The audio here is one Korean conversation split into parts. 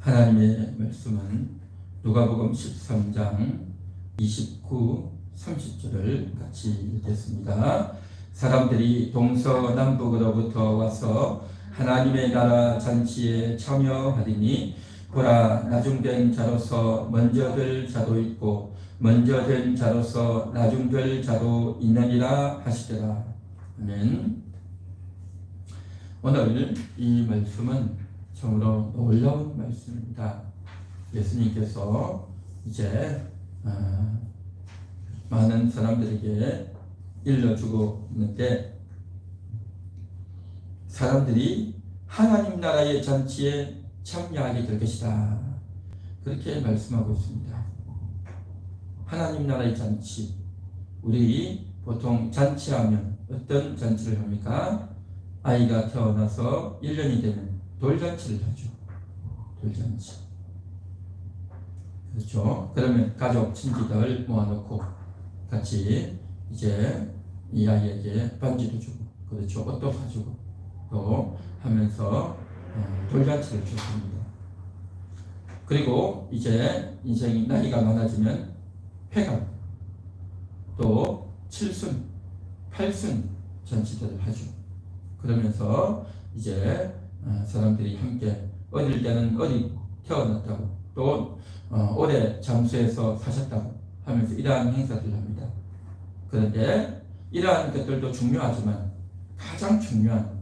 하나님의 말씀은 누가복음 13장 29, 30절을 같이 읽겠습니다. 사람들이 동서남북으로부터 와서 하나님의 나라 잔치에 참여하리니 보라, 나중된 자로서 먼저 될 자도 있고 먼저 된 자로서 나중될 자도 있느니라 하시더라. 아멘. 오늘 이 말씀은 참으로 놀라운 말씀입니다. 예수님께서 이제 많은 사람들에게 일러주고 있는데, 사람들이 하나님 나라의 잔치에 참여하게 될 것이다, 그렇게 말씀하고 있습니다. 하나님 나라의 잔치, 우리 보통 잔치하면 어떤 잔치를 합니까? 아이가 태어나서 1년이 되면 돌잔치를 하죠. 돌잔치. 그렇죠. 그러면 가족, 친지들 모아놓고 같이 이제 이 아이에게 반지도 주고, 그렇죠. 옷도 사주고 또 하면서 돌잔치를 줍니다. 그리고 이제 인생이 나이가 많아지면 회갑, 또 칠순, 팔순 잔치들을 하죠. 그러면서 이제 사람들이 함께 어릴 때는 어디 태어났다고, 또 오래 잠수해서 사셨다고 하면서 이러한 행사들을 합니다. 그런데 이러한 것들도 중요하지만 가장 중요한,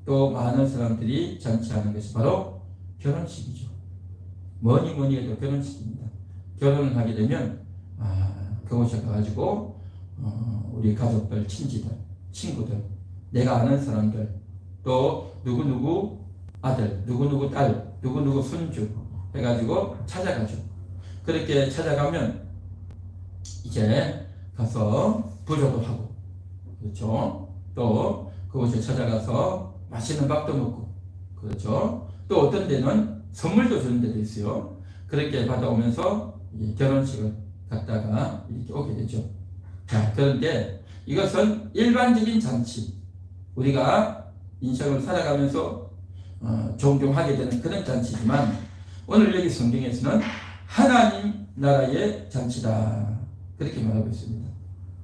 또 많은 사람들이 잔치하는 것이 바로 결혼식이죠. 뭐니 해도 결혼식입니다. 결혼을 하게 되면 그곳에 가가지고 우리 가족들, 친지들, 친구들, 내가 아는 사람들, 또 누구누구 아들, 누구누구 딸, 누구누구 손주 해가지고 찾아가죠. 그렇게 찾아가면 이제 가서 부조도 하고, 그렇죠. 또 그곳에 찾아가서 맛있는 밥도 먹고, 그렇죠. 또 어떤 데는 선물도 주는 데도 있어요. 그렇게 받아오면서 결혼식을 갔다가 이렇게 오게 되죠. 자, 그런데 이것은 일반적인 잔치, 우리가 인생을 살아가면서 종종 하게 되는 그런 잔치지만, 오늘 여기 성경에서는 하나님 나라의 잔치다, 그렇게 말하고 있습니다.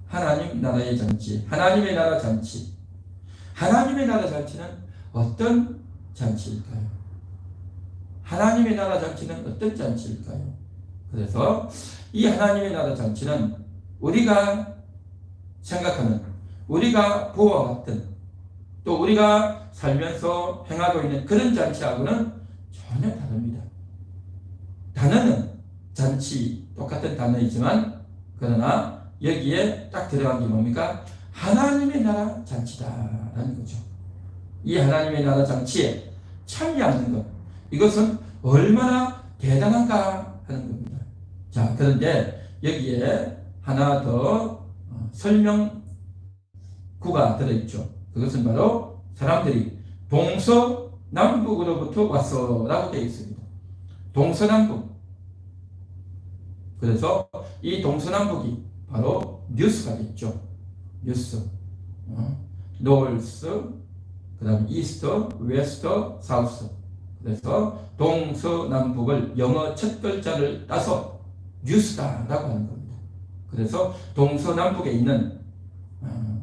하나님 나라의 잔치, 하나님의 나라 잔치. 하나님의 나라 잔치는 어떤 잔치일까요? 하나님의 나라 잔치는 어떤 잔치일까요? 그래서 이 하나님의 나라 잔치는 우리가 생각하는, 우리가 보아왔던, 또 우리가 살면서 행하고 있는 그런 잔치하고는 전혀 다릅니다. 단어는 잔치, 똑같은 단어이지만, 그러나 여기에 딱 들어간 게 뭡니까? 하나님의 나라 잔치다라는 거죠. 이 하나님의 나라 잔치에 참여하는 것, 이것은 얼마나 대단한가 하는 겁니다. 자, 그런데 여기에 하나 더 설명구가 들어있죠. 그것은 바로 사람들이 동서남북으로부터 왔어 라고 되어 있습니다. 동서남북. 그래서 이 동서남북이 바로 뉴스가 됐죠. 뉴스. 노스, 그 다음에 이스트, 웨스트, 사우스. 그래서 동서남북을 영어 첫 글자를 따서 뉴스다라고 하는 겁니다. 그래서 동서남북에 있는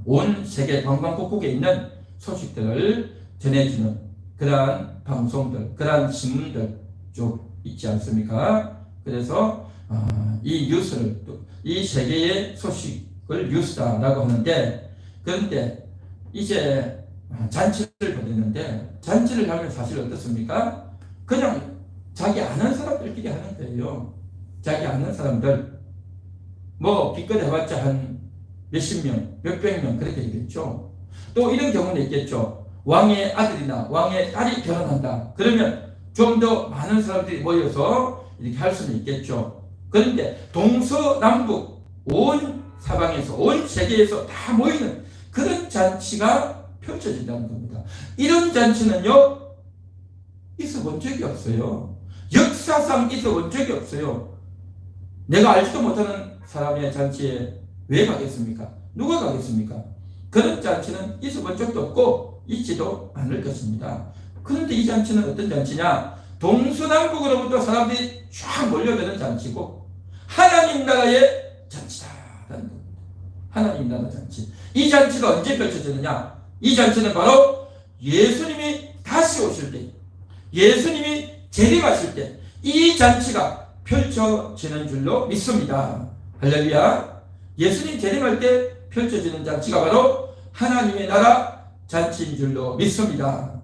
온 세계 방방곡곡에 있는 소식들을 전해주는 그러한 방송들, 그러한 신문들 쭉 있지 않습니까? 그래서 이 뉴스를, 이 세계의 소식을 뉴스다라고 하는데, 그런데 이제 잔치를 벌였는데, 잔치를 하면 사실 어떻습니까? 그냥 자기 아는 사람들끼리 하는 거예요. 자기 아는 사람들, 뭐 기껏 해봤자 한 몇십 명, 몇백 명 그렇게 되겠죠. 또 이런 경우는 있겠죠. 왕의 아들이나 왕의 딸이 결혼한다. 그러면 좀 더 많은 사람들이 모여서 이렇게 할 수는 있겠죠. 그런데 동서남북 온 사방에서, 온 세계에서 다 모이는 그런 잔치가 펼쳐진다는 겁니다. 이런 잔치는요, 있어 본 적이 없어요. 역사상 있어 본 적이 없어요. 내가 알지도 못하는 사람의 잔치에 왜 가겠습니까? 누가 가겠습니까? 그런 잔치는 있어 본 적도 없고 있지도 않을 것입니다. 그런데 이 잔치는 어떤 잔치냐? 동서남북으로부터 사람들이 쫙 몰려드는 잔치고 하나님 나라의 잔치다라는 겁니다. 하나님 나라 잔치. 이 잔치가 언제 펼쳐지느냐? 이 잔치는 바로 예수님이 다시 오실 때, 예수님이 재림하실 때 이 잔치가 펼쳐지는 줄로 믿습니다. 할렐루야. 예수님 재림할 때 펼쳐지는 잔치가 바로 하나님의 나라 잔치인 줄로 믿습니다.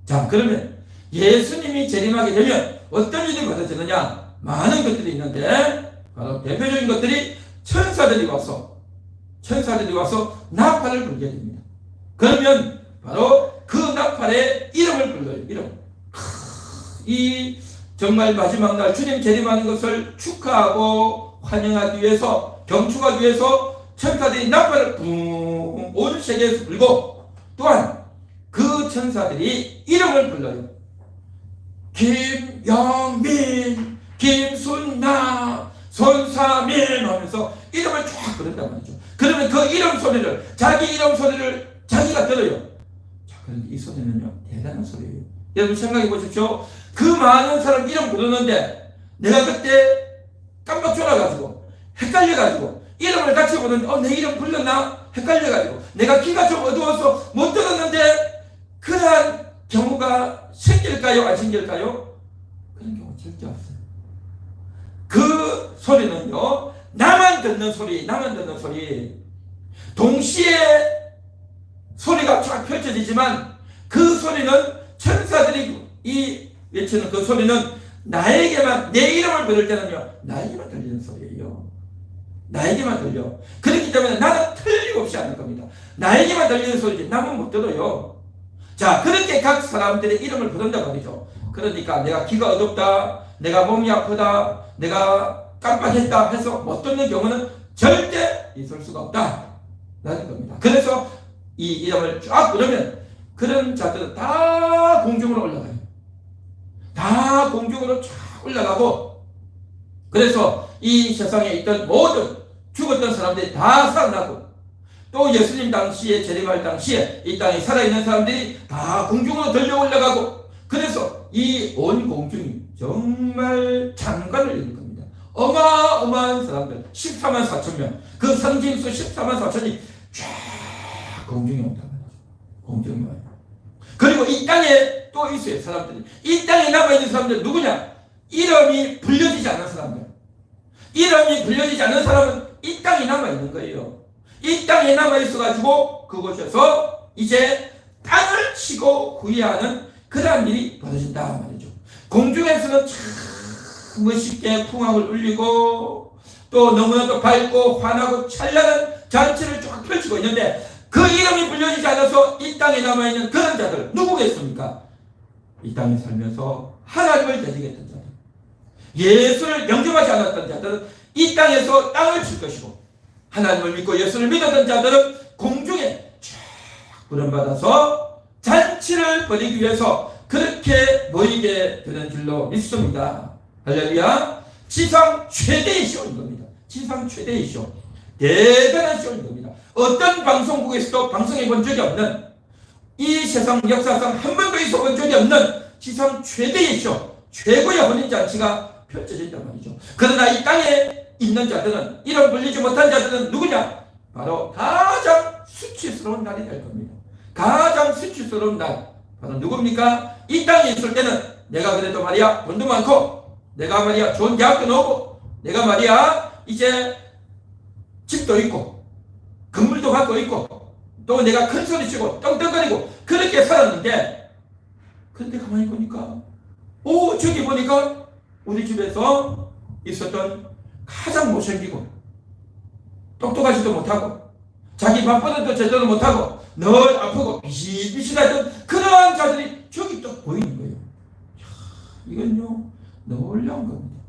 자, 그러면 예수님이 재림하게 되면 어떤 일이 벌어지느냐? 많은 것들이 있는데 바로 대표적인 것들이 천사들이 와서 나팔을 불게 됩니다. 그러면 바로 그 나팔의 이름을 불러요. 이름. 이 정말 마지막 날 주님 재림하는 것을 축하하고 환영하기 위해서, 경축하기 위해서 천사들이 나팔을 붕 온 세계에서 불고, 또한 그 천사들이 이름을 불러요. 김영민, 김순나, 손사민 하면서 이름을 쫙 부른단 말이죠. 그러면 그 이름 소리를, 자기 이름 소리를 자기가 들어요. 자, 그런데 이 소리는요, 대단한 소리예요. 여러분 생각해 보십시오. 그 많은 사람 이름 부르는데 내가 그때 깜빡 졸아가지고 헷갈려가지고 이름을 같이 부르는데 내 이름 불렀나? 헷갈려가지고 내가 귀가 좀 어두워서 못 들었는데 그러한 경우가 생길까요? 안 생길까요? 그런 경우 절대 없어요. 그 소리는요, 나만 듣는 소리. 동시에 소리가 쫙 펼쳐지지만 그 소리는 천사들이 이 외치는 그 소리는 나에게만, 내 이름을 부를 때는요, 나에게만 들리는 소리예요. 나에게만 들려. 그렇기 때문에 나는 틀림없이 하는 겁니다. 나에게만 들리는 소리지 남은 못 들어요. 자, 그렇게 각 사람들의 이름을 부른단 말이죠. 그러니까 내가 귀가 어둡다, 내가 몸이 아프다, 내가 깜빡했다 해서 못 듣는 경우는 절대 있을 수가 없다 라는 겁니다. 그래서 이 이름을 쫙 부르면 그런 자들은 다 공중으로 올라가요. 다 공중으로 쫙 올라가고, 그래서 이 세상에 있던 모든 죽었던 사람들이 다 살아나고, 또 예수님 당시에, 재림할 당시에 이 땅에 살아있는 사람들이 다 공중으로 들려 올라가고, 그래서 이 온 공중이 정말 장관을 이룬 겁니다. 어마어마한 사람들 14만 4천 명, 그 성진수 14만 4천이 쫙 공중에 온단 말이죠. 공중에 와요. 그리고 이 땅에 또 있어요. 사람들이, 이 땅에 남아있는 사람들 누구냐? 이름이 불려지지 않은 사람들. 이름이 불려지지 않은 사람은 이 땅에 남아있는 거예요. 이 땅에 남아있어가지고 그곳에서 이제 땅을 치고 구애하는 그러한 일이 벌어진다 말이죠. 공중에서는 참 멋있게 풍악을 울리고 또 너무나도 밝고 환하고 찬란한 잔치를 쫙 펼치고 있는데, 그 이름이 불려지지 않아서 이 땅에 남아있는 그런 자들 누구겠습니까? 이 땅에 살면서 하나님을 대적했던 자들, 예수를 영접하지 않았던 자들은 이 땅에서 땅을 칠 것이고, 하나님을 믿고 예수를 믿었던 자들은 공중에 쫙 부름받아서 잔치를 벌이기 위해서 그렇게 모이게 되는 줄로 믿습니다. 할렐루야. 지상 최대의 쇼인 겁니다. 지상 최대의 쇼. 대단한 쇼인 겁니다. 어떤 방송국에서도 방송해 본 적이 없는, 이 세상 역사상 한 번도 있어 본 적이 없는 지상 최대의 쇼, 최고의 혼인잔치가 펼쳐진단 말이죠. 그러나 이 땅에 있는 자들은, 이름 불리지 못한 자들은 누구냐? 바로 가장 수치스러운 날이 될 겁니다. 가장 수치스러운 날, 바로 누굽니까? 이 땅에 있을 때는 내가 그래도 말이야 돈도 많고, 내가 말이야 좋은 대학도 나오고, 내가 말이야 이제 집도 있고 건물도 갖고 있고, 또 내가 큰 소리 치고 떵떵거리고 그렇게 살았는데, 그런데 가만히 보니까 저기 보니까 우리 집에서 있었던 가장 못생기고 똑똑하지도 못하고 자기 밥버릇도 제대로 못하고 늘 아프고 비실비실하던 그러한 자들이 저기 또 보이는 거예요. 이건요 놀라운 겁니다.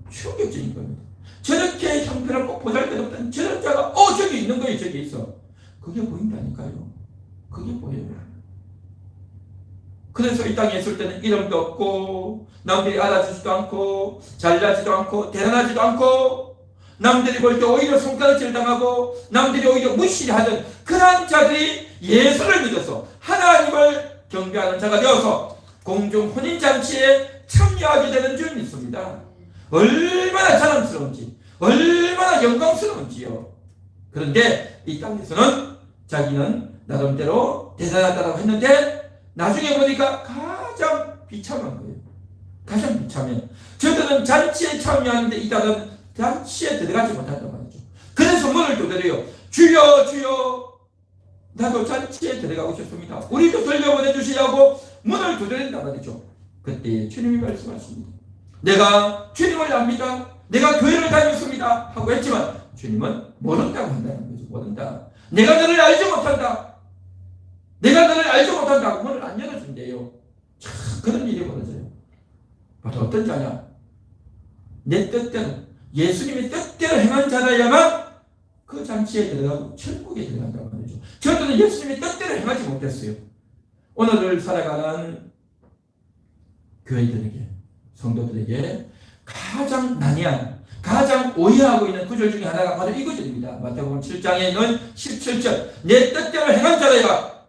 충격적인 겁니다. 저렇게 형편없고 보잘것없던 저런 자가 저기 있는 거예요. 저기 있어. 그게 보인다니까요. 그게 보여요. 그래서 이 땅에 있을 때는 이름도 없고, 남들이 알아주지도 않고, 잘나지도 않고, 대단하지도 않고, 남들이 볼 때 오히려 손가락질 당하고, 남들이 오히려 무시하던 그런 자들이 예수를 믿어서 하나님을 경배하는 자가 되어서 공중 혼인잔치에 참여하게 되는 줄 믿습니다. 얼마나 자랑스러운지, 얼마나 영광스러운지요. 그런데 이 땅에서는 자기는 나름대로 대단하다고 했는데 나중에 보니까 가장 비참한 거예요. 가장 비참해요. 저들은 잔치에 참여하는데 이 딸은 잔치에 들어가지 못한단 말이죠. 그래서 문을 두드려요. 주여 주여, 나도 잔치에 들어가고 싶습니다. 우리도 돌려보내주시라고 문을 두드린단 말이죠. 그때 주님이 말씀하십니다. 내가 주님을 압니다. 내가 교회를 다녔습니다 하고 했지만 주님은 모른다고 한다는 거죠. 모른다. 내가 너를 알지 못한다. 내가 너를 알지 못한다고 문을 안 열어준대요. 참 그런 일이 벌어져요. 바로 어떤 자냐? 내 뜻대로, 예수님의 뜻대로 행한 자라야만 그 잔치에 들어가고 천국에 들어간다고 말이죠. 저들은 예수님의 뜻대로 행하지 못했어요. 오늘을 살아가는 교회들에게, 성도들에게 가장 난해한, 가장 오해하고 있는 구절 중에 하나가 바로 이 구절입니다. 마태복음 7장에 있는 17절, 내 뜻대로 행한 자라야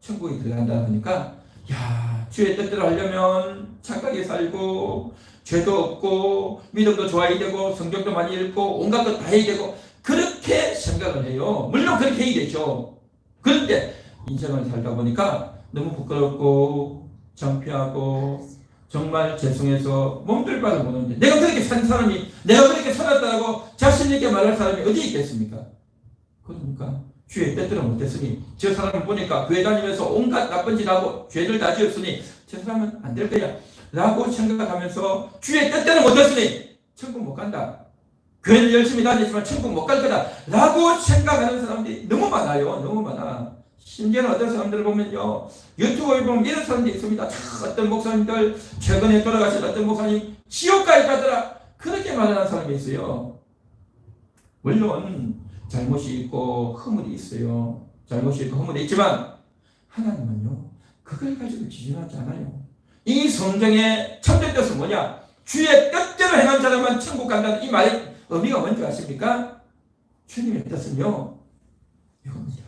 천국에 들어간다 하니까, 야, 주의 뜻대로 하려면 착하게 살고 죄도 없고 믿음도 좋아야 되고 성경도 많이 읽고 온갖 것 다 해야 되고 그렇게 생각을 해요. 물론 그렇게 해야 되죠. 그런데 인생을 살다 보니까 너무 부끄럽고 창피하고 정말 죄송해서 몸둘 바를 모르는데, 내가 그렇게 산 사람이, 내가 그렇게 살았다고 자신있게 말할 사람이 어디 있겠습니까? 그러니까 주의 뜻대로 못했으니, 저 사람을 보니까 교회 다니면서 온갖 나쁜 짓 하고 죄를 다 지었으니 저 사람은 안 될 거야 라고 생각하면서 주의 뜻대로 못했으니 천국 못 간다, 교회를 열심히 다니지만 천국 못 갈 거다 라고 생각하는 사람들이 너무 많아요. 너무 많아. 심지어는 어떤 사람들을 보면요, 유튜브에 보면 이런 사람들이 있습니다. 어떤 목사님들, 최근에 돌아가신 어떤 목사님 지옥까지 가더라, 그렇게 말하는 사람이 있어요. 물론 잘못이 있고 허물이 있어요. 잘못이 있고 허물이 있지만 하나님은요, 그걸 가지고 기준하지 않아요. 이 성경의 참된 뜻은 뭐냐? 주의 뜻대로 행한 자라만 천국 간다는 이 말의 의미가 뭔지 아십니까? 주님의 뜻은요, 이겁니다.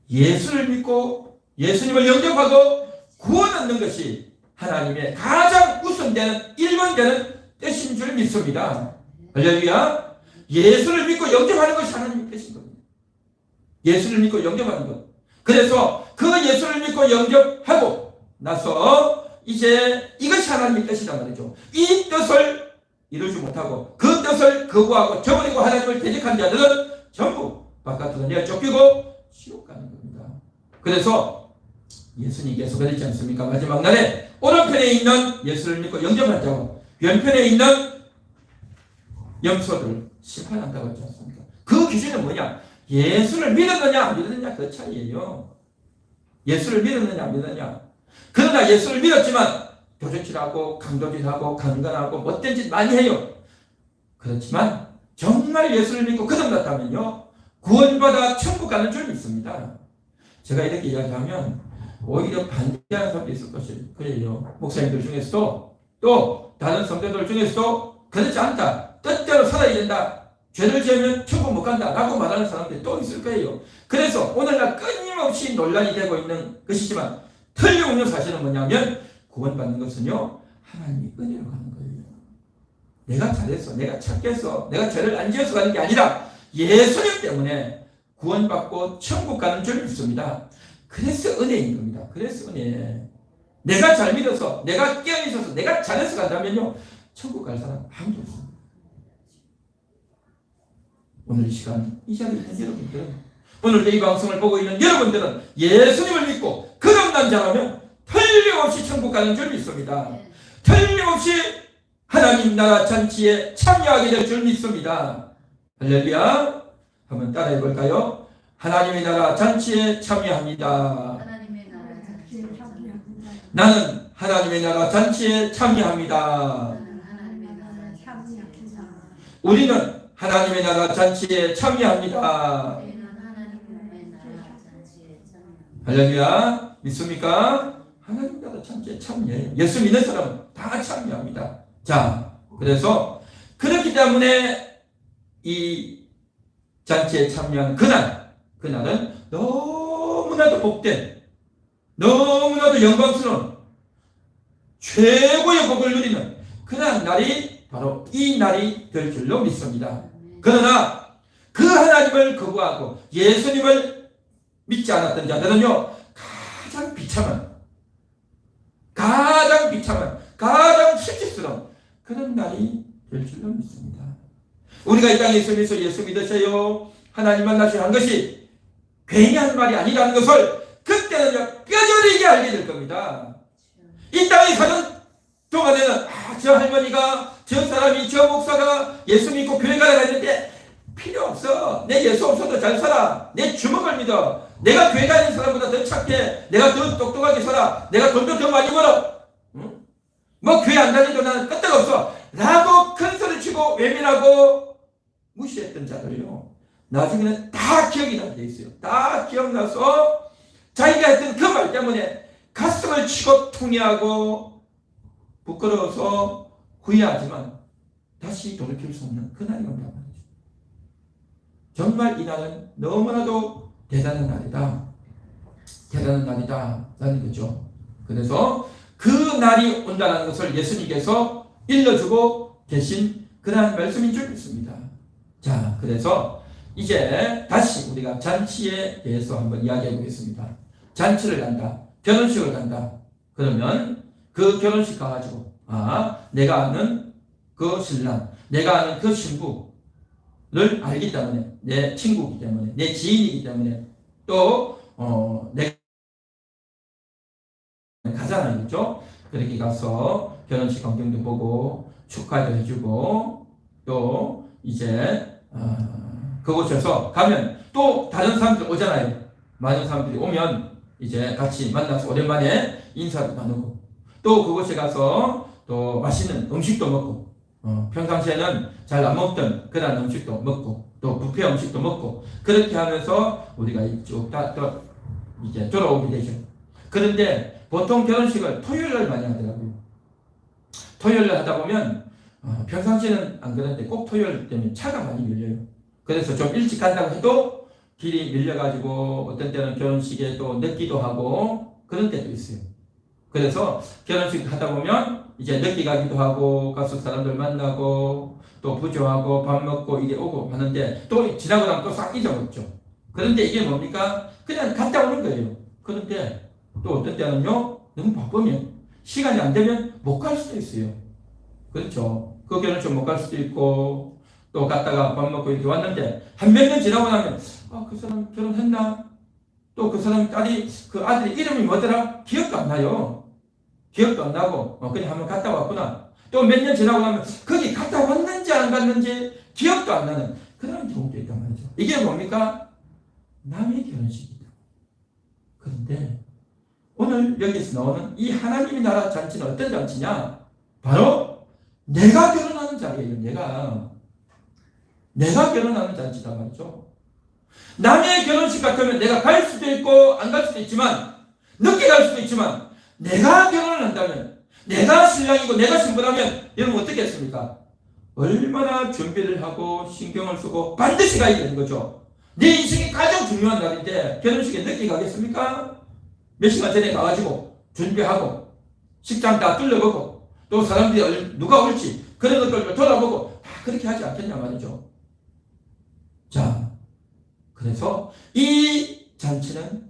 예수를 믿고 예수님을 영접하고 구원 얻는 것이 하나님의 가장 우선되는 1번되는 뜻인 줄 믿습니다. 할렐루야. 예수를 믿고 영접하는 것이 하나님의 뜻인 겁니다. 예수를 믿고 영접하는 것. 그래서 그 예수를 믿고 영접하고 나서 이제 이것이 하나님의 뜻이란 말이죠. 이 뜻을 이루지 못하고 그 뜻을 거부하고 저버리고 하나님을 대적한 자들은 전부 바깥으로 내어 쫓기고 지옥 가는 겁니다. 그래서 예수님께서 그랬지 않습니까? 마지막 날에 오른편에 있는 예수를 믿고 영접한 자와 왼편에 있는 염소들을 심판한다고 했지 않습니까? 그 기준은 뭐냐? 예수를 믿었느냐 안 믿었느냐, 그 차이예요. 예수를 믿었느냐 안 믿었느냐. 그러나 예수를 믿었지만 도적질하고 강도질하고 강간하고 못된 짓 많이 해요. 그렇지만 정말 예수를 믿고 거듭났다면요, 구원받아 천국 가는 줄 믿습니다. 제가 이렇게 이야기하면 오히려 반대하는 사람도 있을 거예요. 목사님들 중에서도 또 다른 성도들 중에서도 그렇지 않다, 뜻대로 살아야 된다, 죄를 지으면 천국 못 간다 라고 말하는 사람들이 또 있을 거예요. 그래서 오늘날 끊임없이 논란이 되고 있는 것이지만 틀림없는 사실은 뭐냐면, 구원받는 것은요, 하나님이 은혜로 가는 거예요. 내가 잘했어, 내가 착했어, 내가 죄를 안 지어서 가는 게 아니라 예수님 때문에 구원받고 천국 가는 줄 믿습니다. 그래서 은혜인 겁니다. 그래서 은혜. 내가 잘 믿어서, 내가 깨어있어서, 내가 잘해서 간다면요, 천국 갈 사람 아무도 없습니다. 오늘 이 시간 이 자리에 있는 여러분들은, 오늘 이 방송을 보고 있는 여러분들은 예수님을 믿고 거듭난 자라면 틀림없이 천국 가는 줄 믿습니다. 틀림없이 하나님 나라 잔치에 참여하게 될 줄 믿습니다. 할렐루야. 한번 따라해 볼까요? 하나님의 나라 잔치에 참여합니다. 나는 하나님의 나라 잔치에 참여합니다. 우리는 하나님의 나라 잔치에 참여합니다. 할렐루야. 믿습니까? 하나님 나라 잔치에 참여해요. 예수 믿는 사람은 다 참여합니다. 자, 그래서 그렇기 때문에 이 잔치에 참여하는 그날은 너무나도 복된, 너무나도 영광스러운 최고의 복을 누리는 그런 날이 바로 이 날이 될 줄로 믿습니다. 그러나 그 하나님을 거부하고 예수님을 믿지 않았던 자들은요, 가장 비참한, 가장 실직스러운 그런 날이 될 줄로 믿습니다. 우리가 이 땅에 있으면서 예수 믿으세요, 하나님 만나시는 것이 괜히 한 말이 아니라는 것을 그때는 뼈저리게 알게 될 겁니다. 이 땅에 사는 동안에는 저 할머니가, 저 사람이, 저 목사가 예수 믿고 교회 가라 했는데 필요 없어. 내 예수 없어도 잘 살아. 내 주먹을 믿어. 내가 교회 다니는 사람보다 더 착해. 내가 더 똑똑하게 살아. 내가 돈도 더 많이 벌어. 응? 뭐 교회 안 다니도 나는 끄떡없어 라고 큰 소리 치고 외면하고 무시했던 자들이요, 나중에는 다 기억이 나게 돼 있어요. 다 기억나서 자기가 했던 그 말 때문에 가슴을 치고 통해하고 부끄러워서 후회하지만 다시 돌이킬 수 없는 그날이 온단 말이죠. 정말 이 날은 너무나도 대단한 날이다. 대단한 날이다 라는 거죠. 그래서 그 날이 온다는 것을 예수님께서 일러주고 계신 그러한 말씀인 줄 믿습니다. 자, 그래서 이제 다시 우리가 잔치에 대해서 한번 이야기해 보겠습니다. 잔치를 간다, 결혼식을 간다. 그러면 그 결혼식 가가지고 내가 아는 그 신랑, 내가 아는 그 신부를 알기 때문에, 내 친구이기 때문에, 내 지인이기 때문에 또 내가 가잖아요, 그렇죠? 그렇게 가서 결혼식 광경도 보고 축하도 해주고 또 이제 그곳에서 가면 또 다른 사람들 오잖아요. 많은 사람들이 오면 이제 같이 만나서 오랜만에 인사도 나누고 또 그곳에 가서 또 맛있는 음식도 먹고 평상시에는 잘 안 먹던 그런 음식도 먹고 또 뷔페 음식도 먹고 그렇게 하면서 우리가 쭉 또 이제 돌아오게 되죠. 그런데 보통 결혼식을 토요일날 많이 하더라고요. 토요일날 하다 보면 평상시에는 안 그런데 꼭 토요일 때문에 차가 많이 밀려요. 그래서 좀 일찍 간다고 해도 길이 밀려가지고 어떤 때는 결혼식에 또 늦기도 하고 그런 때도 있어요. 그래서 결혼식 하다 보면 이제 늦게 가기도 하고 가서 사람들 만나고 또 부조하고 밥 먹고 이게 오고 하는데 또 지나고 나면 또 싹 잊어먹죠. 그런데 이게 뭡니까? 그냥 갔다 오는 거예요. 그런데 또 어떤 때는요, 너무 바쁘면 시간이 안 되면 못 갈 수도 있어요. 그렇죠. 그 결혼식 못 갈 수도 있고 또 갔다가 밥 먹고 이렇게 왔는데 한 몇 년 지나고 나면 그 사람 결혼했나? 또 그 사람 딸이 그 아들이 이름이 뭐더라? 기억도 안 나요. 기억도 안 나고 그냥 한번 갔다 왔구나. 또 몇 년 지나고 나면 거기 갔다 왔는지 안 갔는지 기억도 안 나는 그런 경우도 있단 말이죠. 이게 뭡니까? 남의 결혼식이다. 그런데 오늘 여기서 나오는 이 하나님의 나라 잔치는 어떤 잔치냐? 바로 내가 결혼하는 자리예요. 내가 결혼하는 잔치다 말이죠. 남의 결혼식 같으면 내가 갈 수도 있고 안 갈 수도 있지만 늦게 갈 수도 있지만 내가 결혼을 한다면, 내가 신랑이고 내가 신부라면 여러분 어떻게 했습니까? 얼마나 준비를 하고 신경을 쓰고 반드시 가야 되는 거죠. 내 인생이 가장 중요한 날인데 결혼식에 늦게 가겠습니까? 몇 시간 전에 가가지고 준비하고 식장 다 둘러보고 또 사람들이 누가 올지 그런 것들을 돌아보고 다 그렇게 하지 않겠냐 말이죠. 자, 그래서 이 잔치는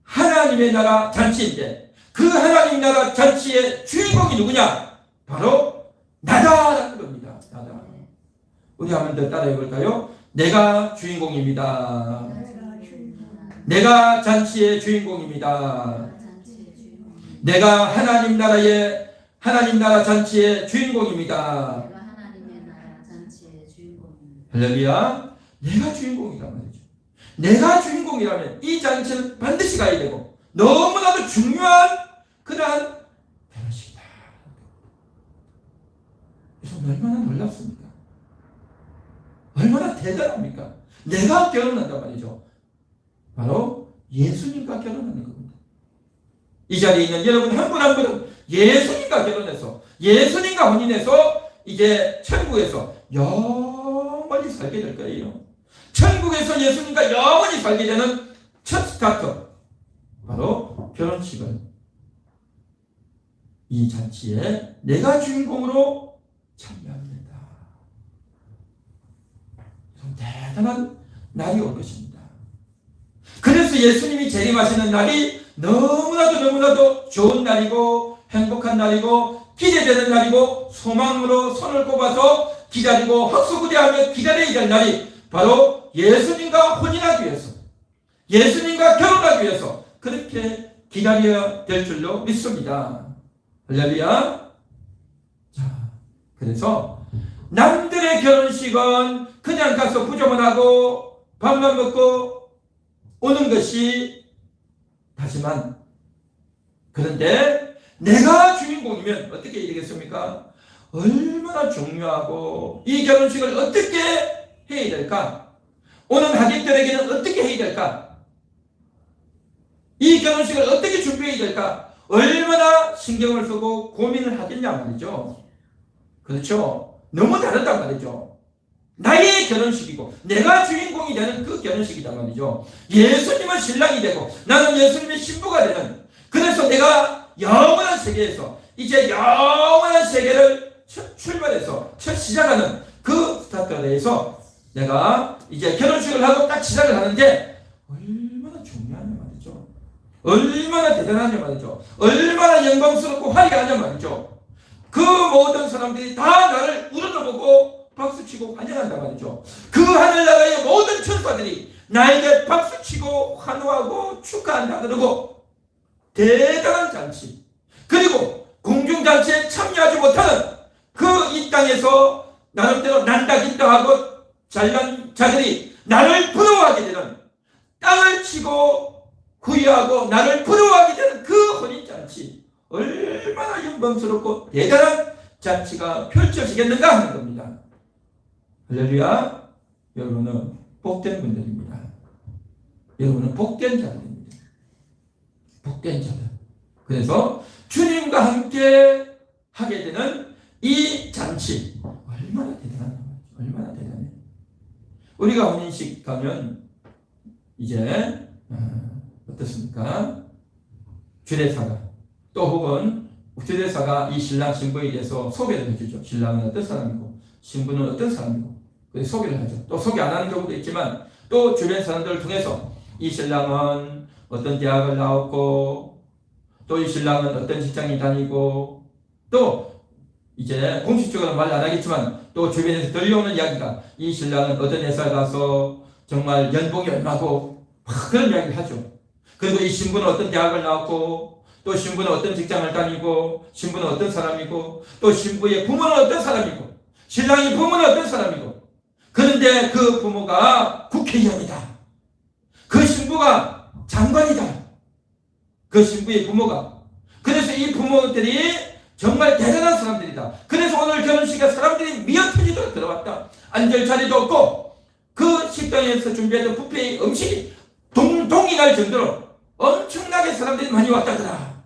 하나님의 나라 잔치인데 그 하나님 나라 잔치의 주인공이 누구냐? 바로 나다라는 겁니다. 나다. 우리 한번 더 따라해 볼까요? 내가 주인공입니다. 내가 잔치의 주인공입니다. 내가 하나님 나라 잔치의 주인공입니다. 할렐루야. 내가 주인공이란 말이죠. 내가 주인공이라면 이 잔치는 반드시 가야 되고 너무나도 중요한 그러한 결혼식이다. 그래서 얼마나 놀랍습니까? 얼마나 대단합니까? 내가 결혼한단 말이죠. 바로 예수님과 결혼하는 겁니다. 이 자리에 있는 여러분 한 분 한 분은 예수님과 결혼해서 예수님과 혼인해서 이제 천국에서 영원히 살게 될 거예요. 천국에서 예수님과 영원히 살게 되는 첫 스타트 바로 결혼식을 이 잔치에 내가 주인공으로 참여합니다. 대단한 날이 올 것입니다. 그래서 예수님이 재림하시는 날이 너무나도 좋은 날이고 행복한 날이고 기대되는 날이고 소망으로 손을 꼽아서 기다리고 학수구대하며 기다려야 될 날이 바로 예수님과 혼인하기 위해서, 예수님과 결혼하기 위해서 그렇게 기다려야 될 줄로 믿습니다. 할렐루야. 자, 그래서 남들의 결혼식은 그냥 가서 부조만 하고 밥만 먹고 오는 것이 다지만, 그런데 내가 주인공이면 어떻게 해야 되겠습니까? 얼마나 중요하고 이 결혼식을 어떻게 해야 될까? 오는 하객들에게는 어떻게 해야 될까? 이 결혼식을 어떻게 준비해야 될까? 얼마나 신경을 쓰고 고민을 하겠냐 말이죠. 그렇죠? 너무 다르단 말이죠. 나의 결혼식이고 내가 주인공이 되는 그 결혼식이단 말이죠. 예수님은 신랑이 되고 나는 예수님의 신부가 되는, 그래서 내가 영원한 세계에서 이제 영원한 세계를 출발해서 첫 시작하는 그 스타트에서 내가 이제 결혼식을 하고 딱 시작을 하는데 얼마나 중요하냐 말이죠. 얼마나 대단하냐 말이죠. 얼마나 영광스럽고 화려하냐 말이죠. 그 모든 사람들이 다 나를 우러러보고 박수치고 환영한단 말이죠. 그 하늘나라의 모든 천사들이 나에게 박수치고 환호하고 축하한다 그러고 대단한 잔치, 그리고 공중잔치에 참여하지 못하는 그 이 땅에서 나름대로 난다긴다 하고 잘난 자들이 나를 부러워하게 되는, 땅을 치고 후회하고 나를 부러워하게 되는 그 혼인잔치, 얼마나 영광스럽고 대단한 잔치가 펼쳐지겠는가 하는 겁니다. 할렐루야. 여러분은 복된 분들입니다. 여러분은 복된 자들입니다. 복된 자들. 그래서 주님과 함께 하게 되는 이 잔치 얼마나 대단하냐, 얼마나 대단해. 우리가 혼인식 가면 이제 어떻습니까? 주례사가 또 혹은 주례사가 이 신랑 신부에 대해서 소개를 해주죠. 신랑은 어떤 사람이고 신부는 어떤 사람이고 소개를 하죠. 또 소개 안 하는 경우도 있지만 또 주변 사람들을 통해서 이 신랑은 어떤 대학을 나왔고 또 이 신랑은 어떤 직장에 다니고 또 이제 공식적으로 말 안 하겠지만 또 주변에서 들려오는 이야기가 이 신랑은 어떤 회사에 가서 정말 연봉이 얼마고 그런 이야기를 하죠. 그리고 이 신부는 어떤 대학을 나왔고 또 신부는 어떤 직장을 다니고 신부는 어떤 사람이고 또 신부의 부모는 어떤 사람이고 신랑의 부모는 어떤 사람이고, 그런데 그 부모가 국회의원이다, 그 신부가 장관이다, 그 신부의 부모가. 그래서 이 부모들이 정말 대단한 사람들이다. 그래서 오늘 결혼식에 사람들이 미어터지도록 들어왔다. 앉을 자리도 없고 그 식당에서 준비했던 뷔페의 음식이 동동이 정도로 엄청나게 사람들이 많이 왔다더라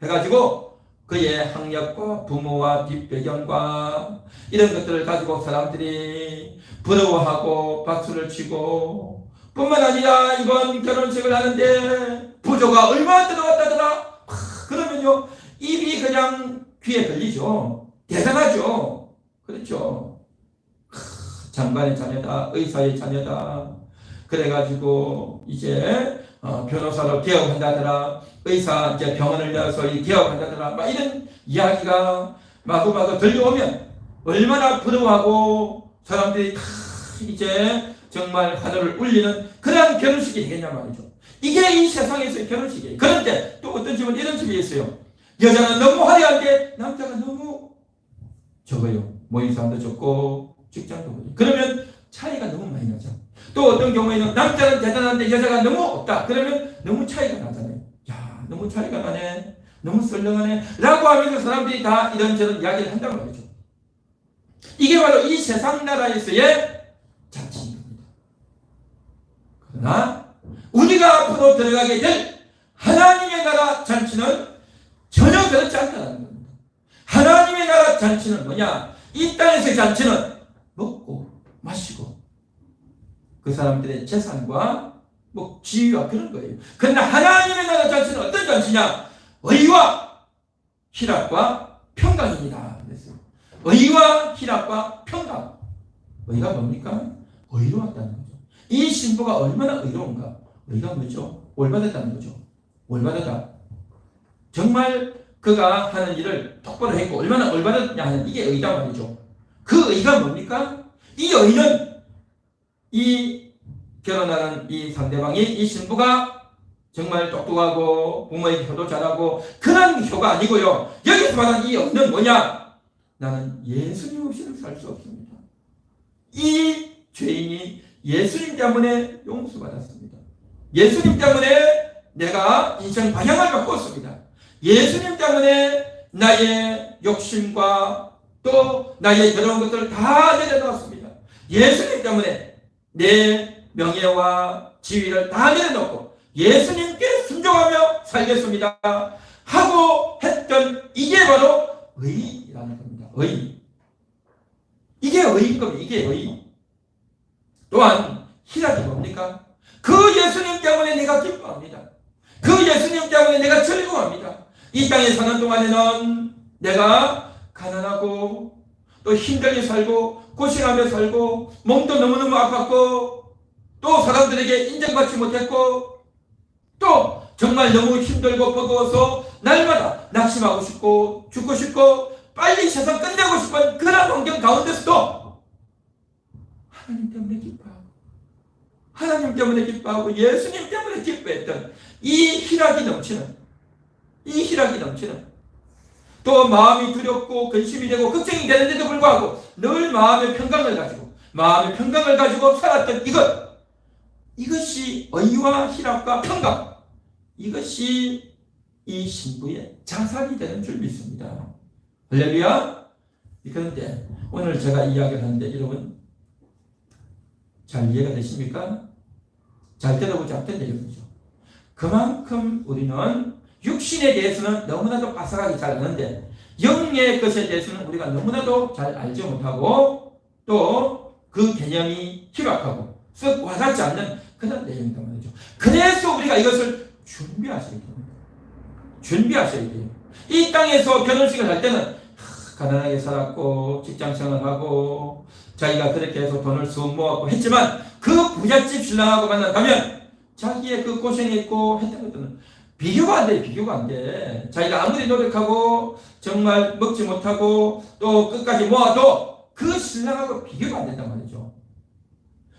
해가지고 그의 학력과 부모와 뒷배경과 이런 것들을 가지고 사람들이 부러워하고 박수를 치고, 뿐만 아니라 이번 결혼식을 하는데 부조가 얼마나 들어왔다더라. 그러면요 입이 그냥 귀에 걸리죠. 대단하죠. 그렇죠. 장관의 자녀다, 의사의 자녀다. 그래가지고 이제 변호사로 개업한다더라, 의사 이제 병원을 열어서 개업한다더라, 막 이런 이야기가 마구마구 들려오면 얼마나 부러워하고 사람들이 다 이제 정말 하늘을 울리는 그런 결혼식이 되겠냐 말이죠. 이게 이 세상에서의 결혼식이에요. 그런데 또 어떤 집은 이런 집이 있어요. 여자는 너무 화려한데 남자가 너무 적어요. 모임 사람도 적고 직장도 적고. 그러면 차이가 너무 많이 나죠. 또 어떤 경우에는 남자는 대단한데 여자가 너무 없다. 그러면 너무 차이가 나잖아요. 야, 너무 차이가 나네, 너무 썰렁하네 라고 하면서 사람들이 다 이런저런 이야기를 한단 말이죠. 이게 바로 이 세상 나라에서의 잔치인 겁니다. 그러나 우리가 앞으로 들어가게 될 하나님의 나라 잔치는 전혀 그렇지 않다는 겁니다. 하나님의 나라 잔치는 뭐냐? 이 땅에서의 잔치는 먹고 마시고 그 사람들의 재산과 뭐 지위와 그런 거예요. 그러나 하나님의 나라 잔치는 어떤 잔치냐? 의와 희락과 평강입니다. 그랬어요. 의와 희락과 평강. 의가 뭡니까? 의로웠다는 거죠. 이 신부가 얼마나 의로운가? 의가 뭐죠? 올바르다는 거죠. 올바르다. 정말 그가 하는 일을 똑바로 했고 얼마나 올바르냐 하는 이게 의다 말이죠. 그 의가 뭡니까? 이 의는 이 결혼하는 이 상대방이 이 신부가 정말 똑똑하고 부모에게 효도 잘하고 그런 효가 아니고요. 여기서 말하는 이 의는 뭐냐? 나는 예수님 없이는 살 수 없습니다. 이 죄인이 예수님 때문에 용서받았습니다. 예수님 때문에 내가 인생 방향을 바꿨습니다. 예수님 때문에 나의 욕심과 또 나의 더러운 것들을 다 내려놓았습니다. 예수님 때문에 내 명예와 지위를 다 내려놓고 예수님께 순종하며 살겠습니다 하고 했던 이게 바로 의라는 겁니다. 의. 이게 의인 겁니다. 이게 의. 또한 희락이 뭡니까? 그 예수님 때문에 내가 기뻐합니다. 그 예수님 때문에 내가 즐거워합니다. 이 땅에 사는 동안에는 내가 가난하고 또 힘들게 살고 고생하며 살고 몸도 너무너무 아팠고 또 사람들에게 인정받지 못했고 또 정말 너무 힘들고 버거워서 날마다 낙심하고 싶고 죽고 싶고 빨리 세상 끝내고 싶은 그런 환경 가운데서도 하나님 때문에 기뻐하고 하나님 때문에 기뻐하고 예수님 때문에 기뻐했던 이 희락이 넘치는 또 마음이 두렵고 근심이 되고 걱정이 되는데도 불구하고 늘 마음의 평강을 가지고 살았던 이것이 의와 희락과 평강, 이것이 이 신부의 자산이 되는 줄 믿습니다. 할렐루야. 그런데 오늘 제가 이야기를 하는데 여러분 잘 이해가 되십니까? 잘 들어보자 어떤 내용이죠. 그만큼 우리는 육신에 대해서는 너무나도 빠삭하게 잘 아는데 영의 것에 대해서는 우리가 너무나도 잘 알지 못하고 또 그 개념이 희박하고 썩 와닿지 않는 그런 내용이란 말이죠. 그래서 우리가 이것을 준비하셔야 돼요. 이 땅에서 결혼식을 할 때는 가난하게 살았고 직장생활하고 자기가 그렇게 해서 돈을 쑥 모았고 했지만 그 부잣집 신랑하고 만난다면 자기의 그 고생했고 했던 것들은 비교가 안 돼. 자기가 아무리 노력하고 정말 먹지 못하고 또 끝까지 모아도 그 신랑하고 비교가 안 된단 말이죠.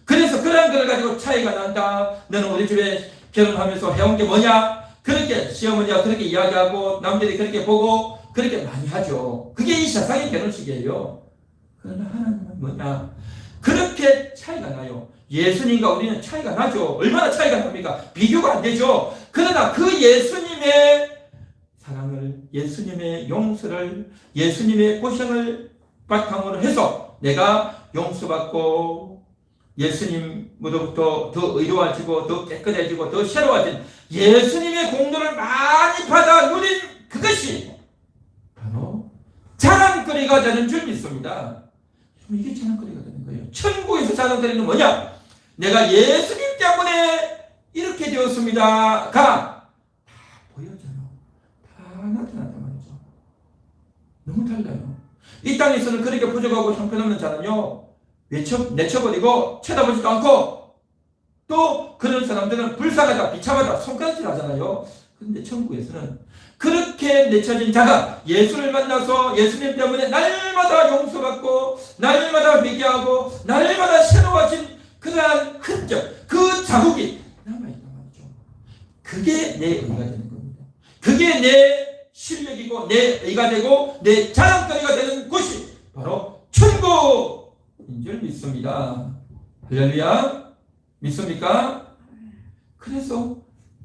그래서 그런 걸 가지고 차이가 난다. 너는 우리 집에 결혼하면서 해온 게 뭐냐? 그렇게 시어머니가 그렇게 이야기하고 남들이 그렇게 보고 그렇게 많이 하죠. 그게 이 세상의 결혼식이에요. 그러나 하나님은 뭐냐? 그렇게 차이가 나요. 예수님과 우리는 차이가 나죠. 얼마나 차이가 납니까? 비교가 안 되죠. 그러나 그 예수님의 사랑을, 예수님의 용서를, 예수님의 고생을 바탕으로 해서 내가 용서받고 예수님으로부터 더 의로워지고 더 깨끗해지고 더 새로워진 예수님의 공로를 많이 받아 누린 그것이 바로 자랑거리가 되는 줄 믿습니다. 이게 자랑거리가 되는 거예요. 천국에서 자랑거리는 뭐냐? 내가 예수님 때문에 이렇게 되었습니다가 다 보여져요. 다 나타난단 말이죠. 너무 달라요. 이 땅에서는 그렇게 부족하고 형편없는 자는요 내쳐버리고 쳐다보지도 않고 또 그런 사람들은 불쌍하다 비참하다 손가락질 하잖아요. 그런데 천국에서는 그렇게 내쳐진 자가 예수를 만나서 예수님 때문에 날마다 용서받고 날마다 회개하고 날마다 새로워진 그러한 흔적, 그 자국이 남아있단 말이죠. 그게 내 의가 되는 겁니다. 그게 내 실력이고 내 의가 되고 내 자랑거리가 되는 곳이 바로 천국인 줄 믿습니다. 할렐루야. 믿습니까? 그래서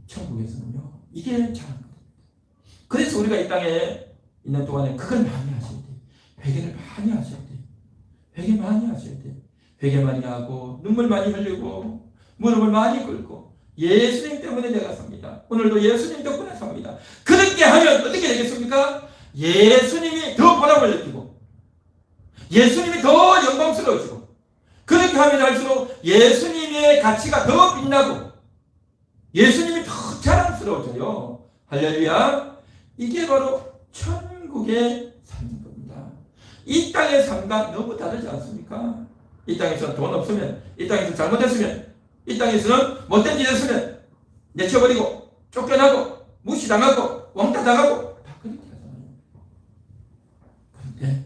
천국에서는요 이게 자랑거리. 그래서 우리가 이 땅에 있는 동안에 그걸 많이 하셔야 돼요. 회개를 많이 하셔야 돼요. 회개 많이 하셔야 돼요. 회개 많이 하고 눈물 많이 흘리고 무릎을 많이 꿇고 예수님 때문에 내가 삽니다. 오늘도 예수님 덕분에 삽니다. 그렇게 하면 어떻게 되겠습니까? 예수님이 더 보람을 느끼고 예수님이 더 영광스러워지고 그렇게 하면 할수록 예수님의 가치가 더 빛나고 예수님이 더 자랑스러워져요. 할렐루야. 이게 바로 천국 천국에 사는 겁니다. 이 땅의 삶과 너무 다르지 않습니까? 이 땅에서 돈 없으면, 이 땅에서 잘못했으면, 이 땅에서는 못된 짓 했으면 내쳐버리고 쫓겨나고 무시당하고 왕따당하고 다 그렇게 하잖아요. 그런데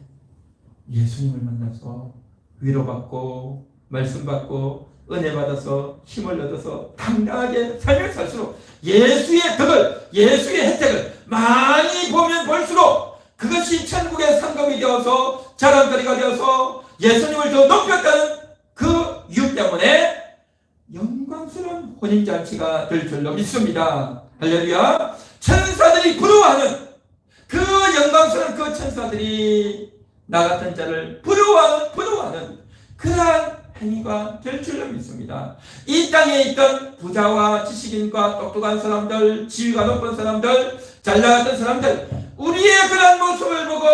예수님을 만나서 위로받고 말씀받고 은혜 받아서 힘을 얻어서 당당하게 삶을 살수록 예수의 덕을, 예수의 혜택을 많이 보면 볼수록 그것이 천국의 상급이 되어서 자랑거리가 되어서 예수님을 더 높였다는 그 이유 때문에 영광스러운 혼인잔치가 될 줄로 믿습니다. 할렐루야. 천사들이 부러워하는 그 영광스러운 그 천사들이 나 같은 자를 부러워하는 그러한 행위가 될 줄로 믿습니다. 이 땅에 있던 부자와 지식인과 똑똑한 사람들, 지위가 높은 사람들, 잘나갔던 사람들, 우리의 그런 모습을 보고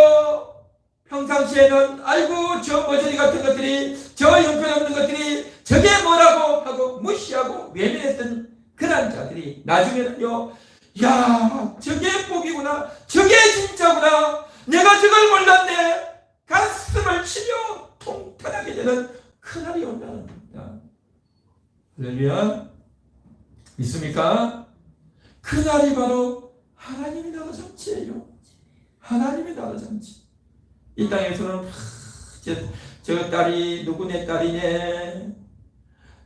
평상시에는 아이고 저 머저리 같은 것들이, 저 형편없는 것들이 저게 뭐라고 하고 무시하고 외면했던 그런 자들이 나중에는요, 야 저게 복이구나, 저게 진짜구나, 내가 저걸 몰랐네, 가슴을 치며 통탄하게 되는 그날이 온다는 겁니다. 할렐루야. 믿습니까? 그날이 바로 하나님의 나라 잔치예요. 하나님의 나라 잔치. 이 땅에서는 저 딸이 누구네 딸이네,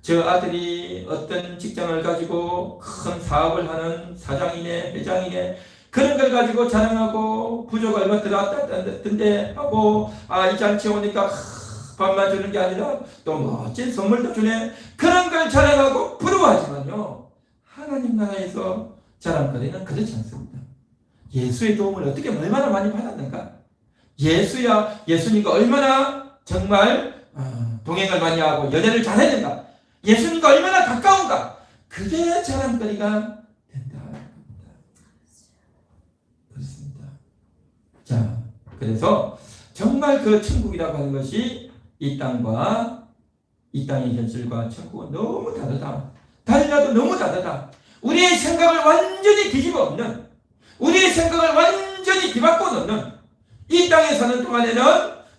저 아들이 어떤 직장을 가지고 큰 사업을 하는 사장이네 회장이네, 그런 걸 가지고 자랑하고 부조가 얼마 들어왔다던데 하고, 이 잔치 오니까 밥만 주는 게 아니라 또 멋진 선물도 주네, 그런 걸 자랑하고 부러워하지만요, 하나님 나라에서 자랑거리는 그렇지 않습니다. 예수의 도움을 어떻게 얼마나 많이 받았는가, 예수님과 얼마나 정말 동행을 많이 하고 연애를 잘 했는가, 예수님과 얼마나 가까운가, 그게 자랑거리가 된다. 그렇습니다. 자, 그래서 정말 그 천국이라고 하는 것이 이 땅과 이 땅의 현실과 천국은 너무 다르다. 달라도 너무 다르다. 우리의 생각을 완전히 뒤집어 엎는, 우리의 생각을 완전히 뒤바꿔 놓는, 이 땅에 사는 동안에는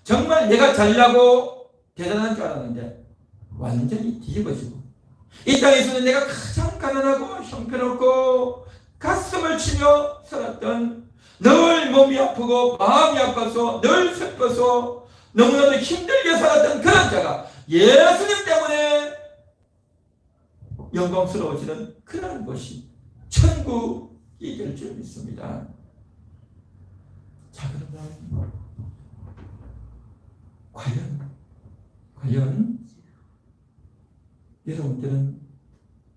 정말 내가 잘나고 대단한 줄 알았는데 완전히 뒤집어지고, 이 땅에서는 내가 가장 가난하고 형편없고 가슴을 치며 살았던, 늘 몸이 아프고 마음이 아파서 늘 슬퍼서 너무나도 힘들게 살았던 그런 자가 예수님 때문에 영광스러워지는 그런 것이 천국이 될 줄 믿습니다. 자, 그러면 과연 여러분들은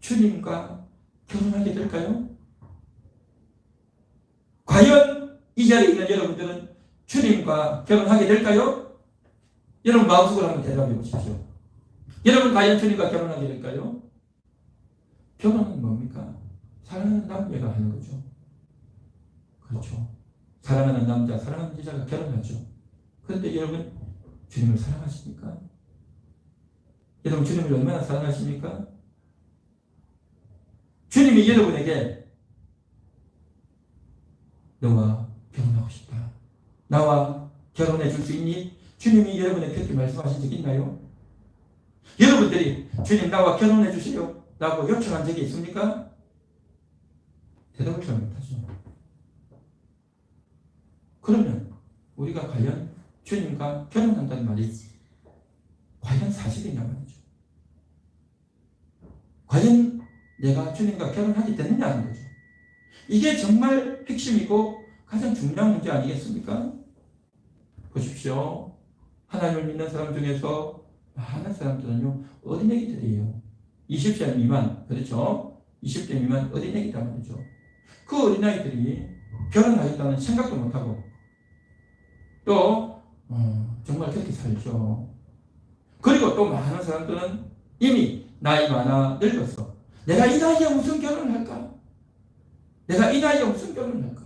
주님과 결혼하게 될까요? 과연 이 자리에 있는 여러분들은 주님과 결혼하게 될까요? 여러분 마음속으로 한번 대답해 보십시오. 여러분 과연 주님과 결혼하게 될까요? 결혼은 뭡니까? 사랑하는 남녀가 하는 거죠. 그렇죠. 사랑하는 남자, 사랑하는 여자가 결혼하죠. 그런데 여러분 주님을 사랑하십니까? 여러분 주님을 얼마나 사랑하십니까? 주님이 여러분에게 너와 결혼하고 싶다, 나와 결혼해 줄 수 있니? 주님이 여러분에게 그렇게 말씀하신 적 있나요? 여러분들이 주님 나와 결혼해 주시오 라고 요청한 적이 있습니까? 대답을 잘 못하죠. 그러면 우리가 과연 주님과 결혼한다는 말이 과연 사실이냐 말이죠. 과연 내가 주님과 결혼하게 되느냐는 거죠. 이게 정말 핵심이고 가장 중요한 문제 아니겠습니까? 보십시오. 하나님을 믿는 사람 중에서 많은 사람들은요, 어린애기들이에요. 20세 미만, 그렇죠? 20대 미만 어린애기다 말이죠. 그 어린아이들이 결혼하겠다는 생각도 못하고 또 정말 그렇게 살죠. 그리고 또 많은 사람들은 이미 나이 많아 늙었어. 내가 이 나이에 무슨 결혼을 할까? 내가 이 나이에 무슨 결혼을 할까?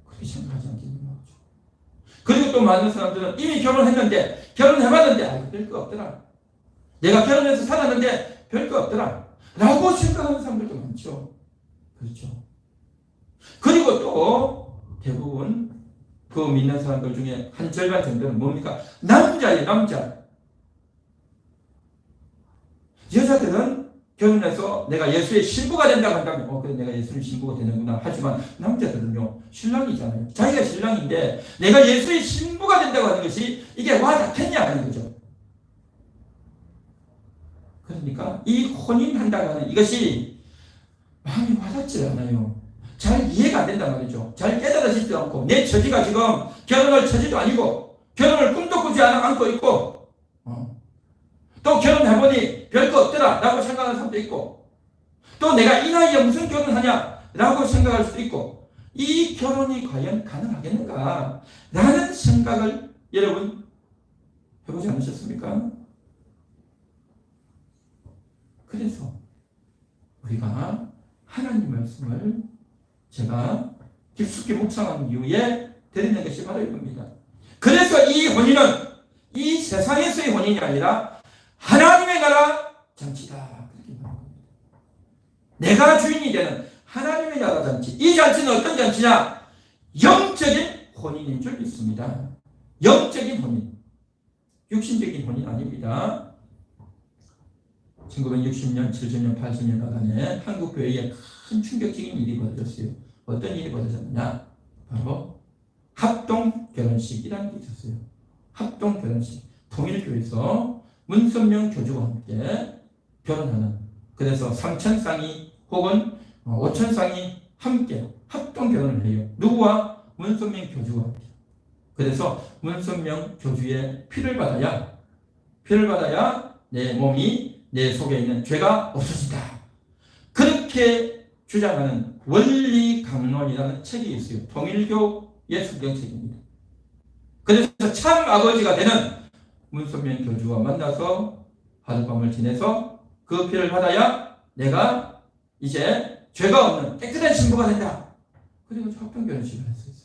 그렇게 생각하지 않겠는 거죠. 그리고 또 많은 사람들은 이미 결혼했는데, 결혼해봤는데 별거 없더라, 내가 결혼해서 살았는데 별거 없더라 라고 생각하는 사람들도 많죠. 그렇죠. 그리고 또 대부분 그 믿는 사람들 중에 한 절반 정도는 뭡니까? 남자예요, 남자. 여자들은 결혼해서 내가 예수의 신부가 된다고 한다면 그래 내가 예수의 신부가 되는구나. 하지만 남자들은요 신랑이잖아요. 자기가 신랑인데 내가 예수의 신부가 된다고 하는 것이 이게 와닿겠냐 하는 거죠. 그러니까 이 혼인한다고 하는 이것이 마음이 와닿지 않아요. 잘 이해가 안 된단 말이죠. 잘 깨달아지지도 않고 내 처지가 지금 결혼할 처지도 아니고 결혼을 꿈도 꾸지 않고 있고 또 결혼해보니 별거 없더라 라고 생각하는 사람도 있고 또 내가 이 나이에 무슨 결혼하냐 라고 생각할 수도 있고 이 결혼이 과연 가능하겠는가 라는 생각을 여러분 해보지 않으셨습니까? 그래서 우리가 하나님 말씀을 제가 깊숙이 묵상한 이후에 드리는 것이 바로 이겁니다. 그래서 이 혼인은 이 세상에서의 혼인이 아니라 하나님의 나라 잔치다. 그렇게 말합니다. 내가 주인이 되는 하나님의 나라 잔치. 이 잔치는 어떤 잔치냐? 영적인 혼인인 줄 믿습니다. 영적인 혼인. 육신적인 혼인 아닙니다. 1960년, 70년, 80년 나간에 한국 교회에 큰 충격적인 일이 벌어졌어요. 어떤 일이 벌어졌느냐? 바로 합동 결혼식이라는 게 있었어요. 합동 결혼식. 통일교에서 문선명 교주와 함께 결혼하는. 그래서 3,000쌍이 혹은 5,000쌍이 함께 합동 결혼을 해요. 누구와? 문선명 교주와 함께. 그래서 문선명 교주의 피를 받아야 내 몸이 내 속에 있는 죄가 없어진다. 그렇게 주장하는 원리강론이라는 책이 있어요. 통일교의 성경책입니다. 그래서 참 아버지가 되는 문선명 교주와 만나서 하룻밤을 지내서 그 피를 받아야 내가 이제 죄가 없는 깨끗한 신부가 된다. 그리고 합동 결혼식을 했어요.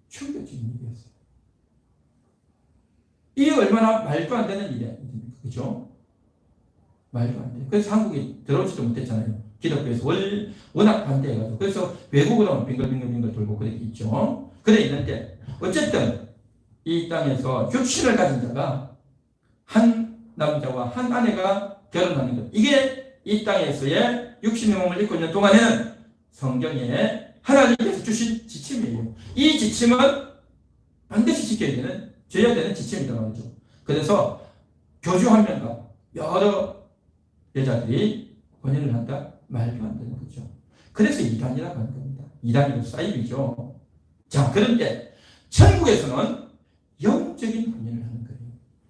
충격적인 일이었어요. 이게 얼마나 말도 안 되는 일이야. 그죠? 말도 안 돼. 그래서 한국이 들어오지도 못했잖아요. 기독교에서 워낙 반대해가지고. 그래서 외국으로 빙글빙글 돌고 그렇게 있죠. 그래 있는데, 어쨌든 이 땅에서 육신을 가진 자가 한 남자와 한 아내가 결혼하는 것. 이게 이 땅에서의 육신의 몸을 입고 있는 동안에는 성경에 하나님께서 주신 지침이에요. 이 지침은 반드시 지켜야 되는, 줘야 되는 지침이다 말이죠. 그래서 교주 한 명과 여러 여자들이 혼인을 한다? 말도 안 되는 거죠. 그래서 이단이라고 하는 겁니다. 이단이고 사입이죠. 자, 그런데 천국에서는 영적인 혼인을 하는 거예요.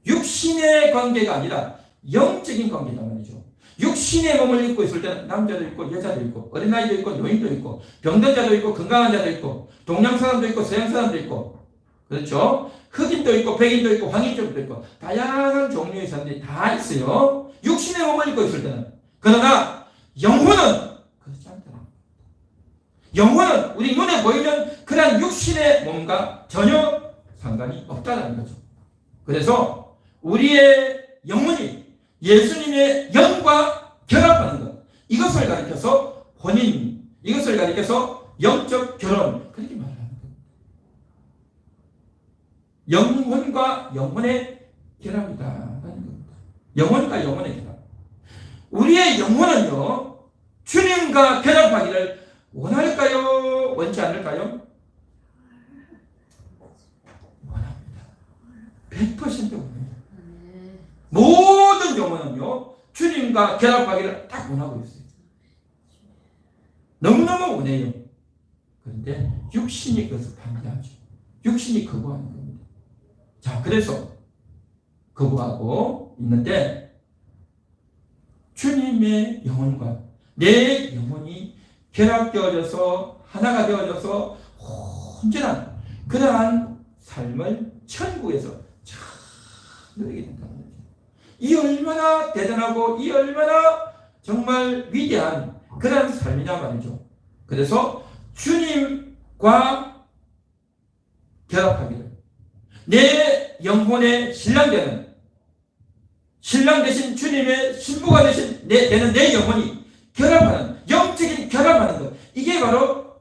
육신의 관계가 아니라 영적인 관계단 말이죠. 육신의 몸을 입고 있을 때는 남자도 있고 여자도 있고 어린아이도 있고 노인도 있고 병든 자도 있고 건강한 자도 있고 동양 사람도 있고 서양 사람도 있고 그렇죠? 흑인도 있고 백인도 있고 황인족도 있고 다양한 종류의 사람들이 다 있어요. 육신의 몸을 입고 있을 때는. 그러나 영혼은 그렇지 않다. 영혼은 우리 눈에 보이는 그런 육신의 몸과 전혀 상관이 없다는 거죠. 그래서 우리의 영혼이 예수님의 영과 결합하는 것, 이것을 가리켜서 혼인, 이것을 가리켜서 영적 결혼, 그렇게 말하는 겁니다. 영혼과 영혼의 결합이다. 영혼과 영혼의 결합. 우리의 영혼은요, 주님과 결합하기를 원할까요? 원치 않을까요? 원합니다. 100% 원해요. 모든 영혼은요, 주님과 결합하기를 딱 원하고 있어요. 너무너무 원해요. 그런데 육신이 그것을 반대하죠. 육신이 거부하는 겁니다. 자, 그래서 거부하고 있는데 주님의 영혼과 내 영혼이 결합되어져서 하나가 되어져서 온전한 그러한 삶을 천국에서 참 누리게 된다는 거죠. 이 얼마나 대단하고 이 얼마나 정말 위대한 그런 삶이냐 말이죠. 그래서 주님과 결합하기를 내 영혼의 신랑 대신 주님의 신부가 되는 내 영혼이 결합하는 영적인 결합하는 것, 이게 바로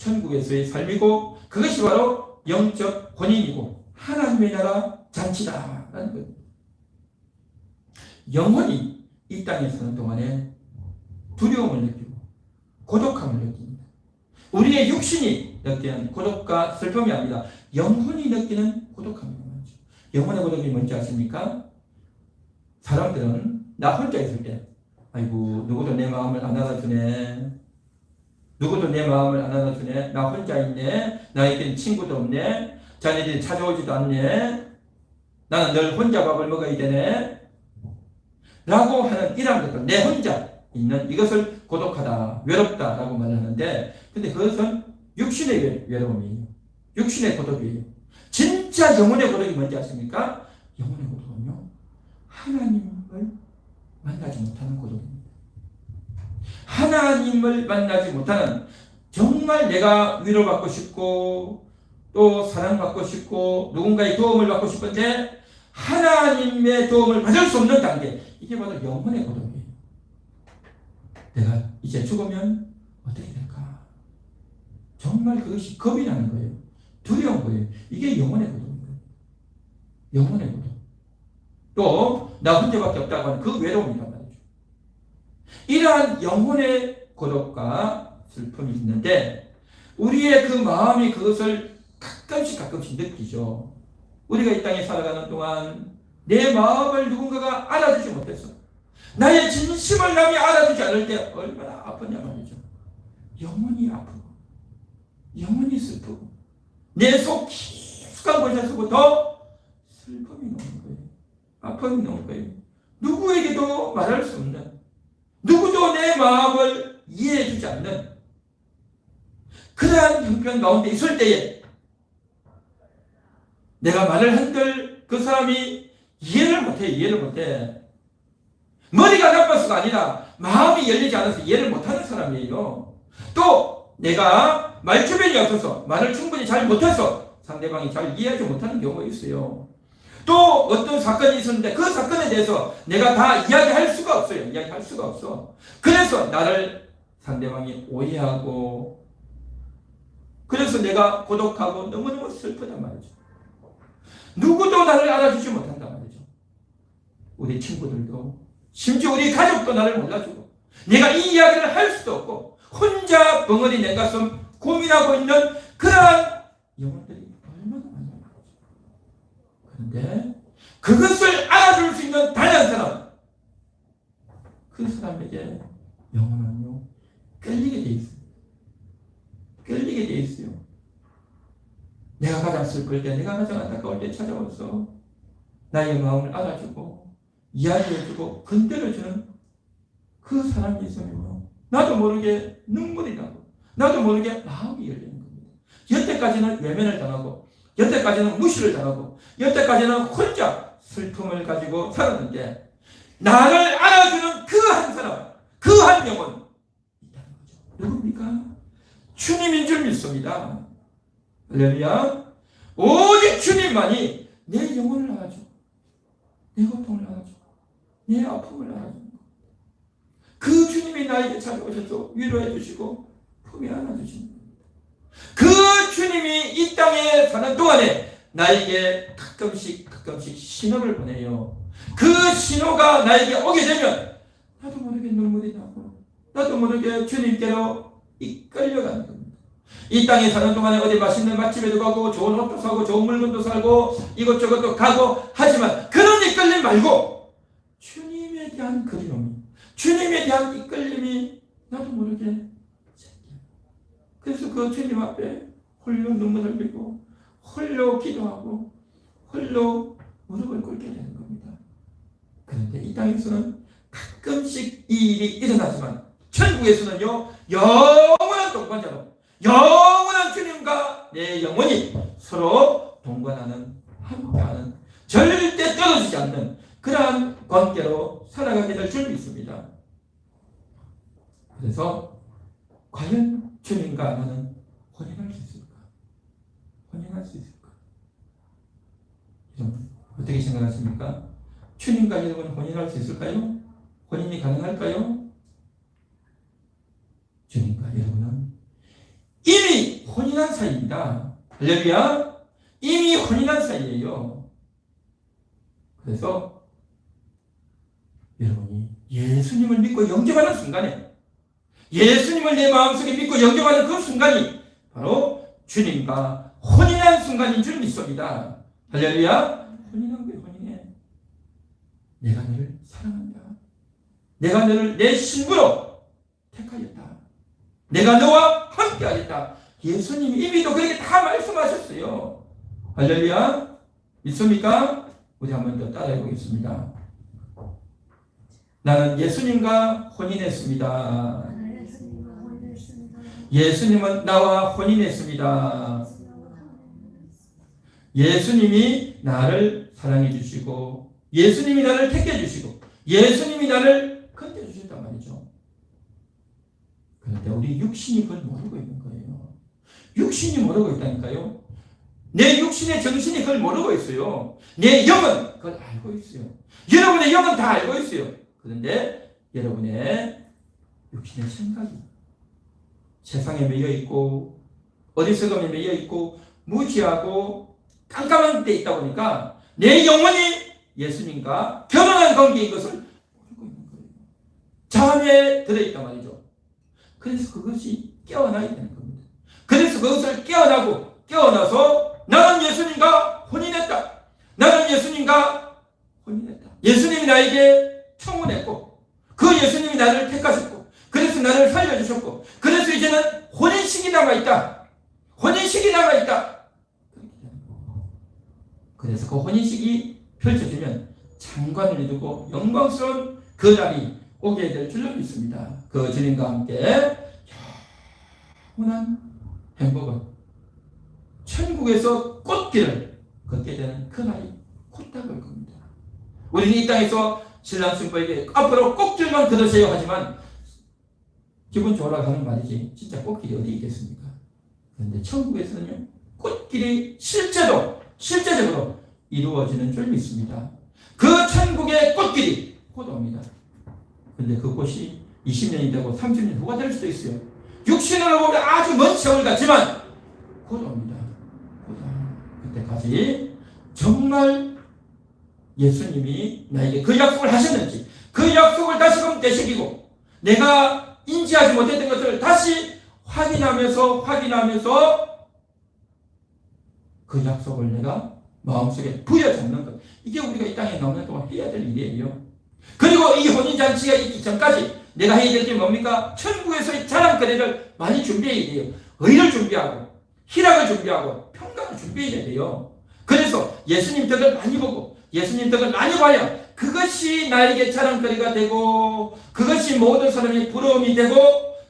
천국에서의 삶이고 그것이 바로 영적 혼인이고 하나님의 나라 잔치다라는 거예요. 영혼이 이 땅에 사는 동안에 두려움을 느끼고 고독함을 느낍니다. 우리의 육신이 느끼는 고독과 슬픔이 아니라 영혼이 느끼는 고독함입니다. 영혼의 고독이 뭔지 아십니까? 사람들은 나 혼자 있을 때 아이고 누구도 내 마음을 안 알아주네, 누구도 내 마음을 안 알아주네, 나 혼자 있네, 나에게는 친구도 없네, 자네들이 찾아오지도 않네, 나는 늘 혼자 밥을 먹어야 되네 라고 하는 이런 것들, 내 혼자 있는 이것을 고독하다, 외롭다라고 말을 하는데, 근데 그것은 육신의 외로움이에요. 육신의 고독이에요. 진짜 영혼의 고독이 뭔지 아십니까? 영혼의 고독은요, 하나님을 만나지 못하는 고독입니다. 하나님을 만나지 못하는, 정말 내가 위로받고 싶고 또 사랑받고 싶고 누군가의 도움을 받고 싶은데 하나님의 도움을 받을 수 없는 단계, 이게 바로 영혼의 고독이에요. 내가 이제 죽으면 어떻게 될까? 정말 그것이 겁이 나는 거예요. 두려운 거예요. 이게 영혼의 고독입니다. 영혼의 고독. 또 나 혼자밖에 없다고 하는 그 외로움이란 말이죠. 이러한 영혼의 고독과 슬픔이 있는데 우리의 그 마음이 그것을 가끔씩 느끼죠. 우리가 이 땅에 살아가는 동안 내 마음을 누군가가 알아주지 못했어. 나의 진심을 남이 알아주지 않을 때 얼마나 아프냐 말이죠. 영혼이 아프고 영혼이 슬프고 내 속 깊숙한 곳에서부터 슬픔이 나오는 거예요. 아픔이 나오는 거예요. 누구에게도 말할 수 없는, 누구도 내 마음을 이해해주지 않는 그러한 형편 가운데 있을 때에 내가 말을 한들 그 사람이 이해를 못해. 머리가 나빠서가 아니라 마음이 열리지 않아서 이해를 못하는 사람이에요. 또 내가 말주변이 없어서 말을 충분히 잘 못해서 상대방이 잘 이해하지 못하는 경우가 있어요. 또 어떤 사건이 있었는데 그 사건에 대해서 내가 다 이야기할 수가 없어. 그래서 나를 상대방이 오해하고, 그래서 내가 고독하고 너무너무 슬프단 말이죠. 누구도 나를 알아주지 못한단 말이죠. 우리 친구들도, 심지어 우리 가족도 나를 몰라주고, 내가 이 이야기를 할 수도 없고 혼자 벙어리 내 가슴 고민하고 있는 그러한 영혼들이 얼마나 많냐 말이죠. 그런데 그것을 알아줄 수 있는 단 한 사람, 그 사람에게 영혼은요 끌리게 돼 있어요. 끌리게 돼 있어요. 내가 가장 슬플 때, 내가 가장 안타까울 때 찾아와서 나의 마음을 알아주고 이야기해주고 건드려주는 그 사람이 있으면요, 나도 모르게 눈물이 나고 나도 모르게 마음이 열리는 겁니다. 여태까지는 외면을 당하고, 여태까지는 무시를 당하고, 여태까지는 혼자 슬픔을 가지고 살았는데 나를 알아주는 그 한 사람, 그 한 영혼 있다는 거죠. 누굽니까? 주님인 줄 믿습니다. 할렐루야. 오직 주님만이 내 영혼을 알아주고 내 고통을 알아주고 내 아픔을 알아주는 것. 그 주님이 나에게 찾아오셔서 위로해 주시고 품에 안아주시는 겁니다. 그 주님이 이 땅에 사는 동안에 나에게 가끔씩 신호를 보내요. 그 신호가 나에게 오게 되면 나도 모르게 눈물이 나고 나도 모르게 주님께로 이끌려가는 겁니다. 이 땅에 사는 동안에 어디 맛있는 맛집에도 가고 좋은 옷도 사고 좋은 물건도 사고 이것저것도 가고 하지만 그런 이끌림 말고 주님에 대한 그리움이, 주님에 대한 이끌림이 나도 모르게 생겨요. 그래서 그 주님 앞에 홀로 눈물 흘리고 홀로 기도하고 홀로 무릎을 꿇게 되는 겁니다. 그런데 이 땅에서는 가끔씩 이 일이 일어나지만 천국에서는요 영원한 동반자로, 영원한 주님과 내 영혼이 서로 동반하는, 함께하는, 절대 떨어지지 않는 그러한 관계로 살아가게 될 줄 믿습니다. 그래서 과연 주님과 나는 혼인할 수 있을까? 혼인할 수 있을까? 여러분 어떻게 생각하십니까? 주님과 여러분 혼인할 수 있을까요? 혼인이 가능할까요? 주님과 여러분은 이미 혼인한 사이입니다. 할렐루야. 이미 혼인한 사이예요. 그래서 여러분이 예수님을 믿고 영접하는 순간에, 예수님을 내 마음속에 믿고 영접하는 그 순간이 바로 주님과 혼인한 순간인 줄 믿습니다. 할렐루야. 혼인한 거예요. 혼인해. 내가 너를 사랑한다. 내가 너를 내 신부로 택하였다. 내가 너와 함께 하겠다. 예수님이 이미도 그렇게 다 말씀하셨어요. 할렐루야. 믿습니까? 우리 한번 더 따라해 보겠습니다. 나는 예수님과 혼인했습니다. 예수님은 나와 혼인했습니다. 예수님이 나를 사랑해 주시고, 예수님이 나를 택해 주시고, 예수님이 나를 건져 주셨단 말이죠. 그런데 우리 육신이 그걸 모르고 있는 거예요. 육신이 모르고 있다니까요. 내 육신의 정신이 그걸 모르고 있어요. 내 영은 그걸 알고 있어요. 여러분의 영은 다 알고 있어요. 그런데 여러분의 육신의 생각이 세상에 매여 있고 어리석음에 매여 있고 무지하고 깜깜한 데 있다 보니까 내 영혼이 예수님과 결혼한 관계인 것을 모르고 있는 거예요. 잠에 들어있단 말이죠. 그래서 그것이 깨어나야 되는 겁니다. 그래서 그것을 깨어나서 나는 예수님과 혼인했다. 나는 예수님과 혼인했다. 예수님이 나에게 청혼했고 그 예수님이 나를 택하셨고 그래서 나를 살려주셨고 그래서 이제는 혼인식이 남아있다. 혼인식이 남아있다. 그래서 그 혼인식이 펼쳐지면 장관을 이루고 영광스러운 그 날이 오게 될 줄로 믿습니다. 그 주님과 함께 영원한 행복은 천국에서 꽃길을 걷게 되는 그 날이 곧 다가올 겁니다. 우리는 이 땅에서 신랑 신부에게 앞으로 꽃길만 걸으세요 하지만 기분 좋으라고 하는 말이지 진짜 꽃길이 어디 있겠습니까? 그런데 천국에서는요 꽃길이 실제적으로 이루어지는 줄 믿습니다. 그 천국의 꽃길이 곧 옵니다. 그런데 그 꽃이 20년이 되고 30년 후가 될 수도 있어요. 육신으로 보면 아주 먼 세월 같지만 곧 옵니다. 그때까지 정말 예수님이 나에게 그 약속을 하셨는지 그 약속을 다시금 되새기고 내가 인지하지 못했던 것을 다시 확인하면서 그 약속을 내가 마음속에 부여잡는 것. 이게 우리가 이 땅에 나오는 동안 해야 될 일이에요. 그리고 이 혼인잔치가 있기 전까지 내가 해야 될 게 뭡니까? 천국에서의 자랑거리를 많이 준비해야 돼요. 의를 준비하고 희락을 준비하고 평강을 준비해야 돼요. 그래서 예수님 덕을 많이 보고 예수님 덕을 많이 봐야 그것이 나에게 자랑거리가 되고 그것이 모든 사람의 부러움이 되고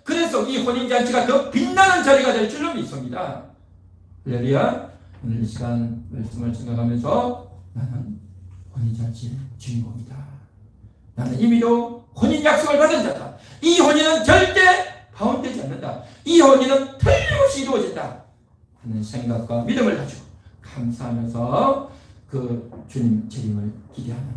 그래서 이 혼인잔치가 더 빛나는 자리가 될 줄로 믿습니다. 할렐루야. 오늘 이 시간 말씀을 생각하면서 나는 혼인잔치의 주인공이다. 나는 이미도 혼인 약속을 받은 자다. 이 혼인은 절대 파혼되지 않는다. 이 혼인은 틀림없이 이루어진다 하는 생각과 믿음을 가지고 감사하면서 그 주님 재림을 기대하는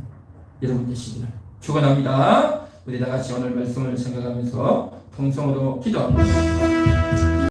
여러분 되시기를 축원합니다. 우리 다 같이 오늘 말씀을 생각하면서 통성으로 기도합니다.